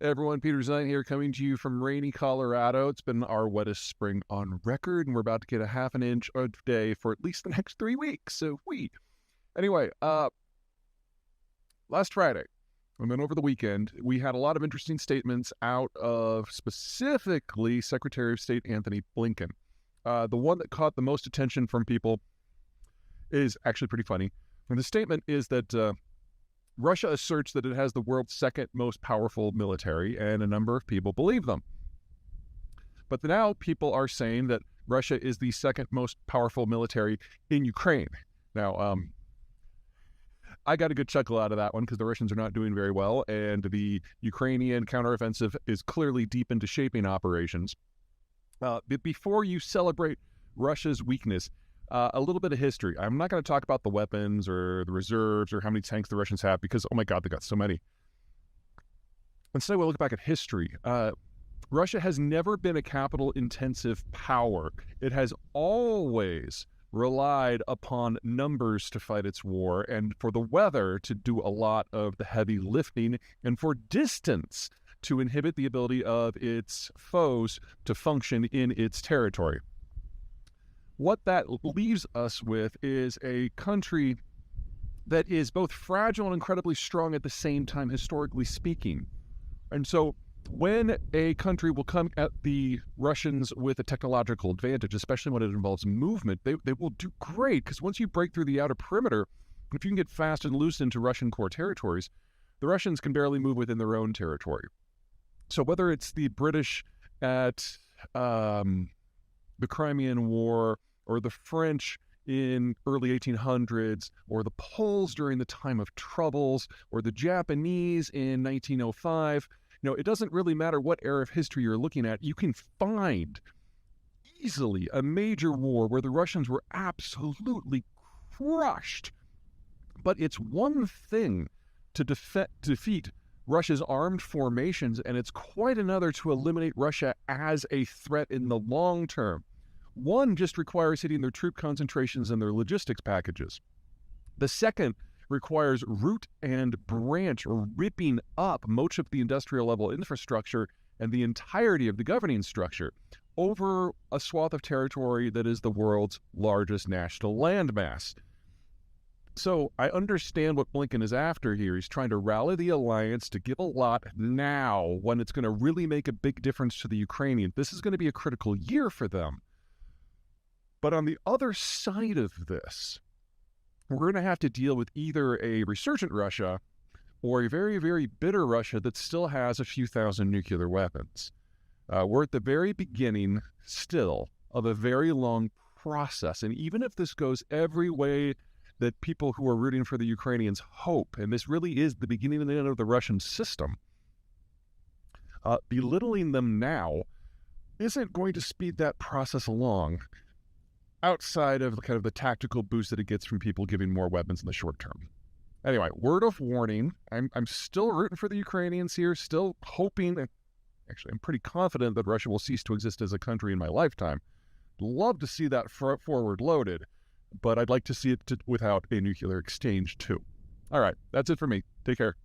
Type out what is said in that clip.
Hey everyone, Peter Zeihan here, coming to you from rainy Colorado. It's been our wettest spring on record, and we're about to get a half an inch a day for at least the next 3 weeks. Anyway, last Friday, and then over the weekend, we had a lot of interesting statements out of specifically Secretary of State Anthony Blinken. The one that caught the most attention from people is actually pretty funny. And the statement is that Russia asserts that it has the world's second most powerful military, and a number of people believe them. But now people are saying that Russia is the second most powerful military in Ukraine. Now, I got a good chuckle out of that one because the Russians are not doing very well, and the Ukrainian counteroffensive is clearly deep into shaping operations. But before you celebrate Russia's weakness, a little bit of history. I'm not going to talk about the weapons or the reserves or how many tanks the Russians have because, oh my God, they got so many. Instead, we'll look back at history. Russia has never been a capital-intensive power. It has always relied upon numbers to fight its war and for the weather to do a lot of the heavy lifting and for distance to inhibit the ability of its foes to function in its territory. What that leaves us with is a country that is both fragile and incredibly strong at the same time, historically speaking. And so when a country will come at the Russians with a technological advantage, especially when it involves movement, they will do great, because once you break through the outer perimeter, if you can get fast and loose into Russian core territories, the Russians can barely move within their own territory. So whether it's the British at the Crimean War, or the French in early 1800s, or the Poles during the time of troubles, or the Japanese in 1905, it doesn't really matter what era of history you're looking at. You can find easily a major war where the Russians were absolutely crushed. But it's one thing to defeat Russia's armed formations, and it's quite another to eliminate Russia as a threat in the long term. One just requires hitting their troop concentrations and their logistics packages. The second requires root and branch ripping up much of the industrial level infrastructure and the entirety of the governing structure over a swath of territory that is the world's largest national landmass. So I understand what Blinken is after here. He's trying to rally the alliance to give a lot now when it's going to really make a big difference to the Ukrainians. This is going to be a critical year for them. But on the other side of this, we're going to have to deal with either a resurgent Russia or a very, very bitter Russia that still has a few thousand nuclear weapons. We're at the very beginning still of a very long process. And even if this goes every way that people who are rooting for the Ukrainians hope, and this really is the beginning and the end of the Russian system, belittling them now isn't going to speed that process along, outside of kind of the tactical boost that it gets from people giving more weapons in the short term. Anyway, word of warning, I'm still rooting for the Ukrainians here, still hoping, actually I'm pretty confident that Russia will cease to exist as a country in my lifetime. Love to see that forward loaded, but I'd like to see it without a nuclear exchange too. All right, that's it for me. Take care.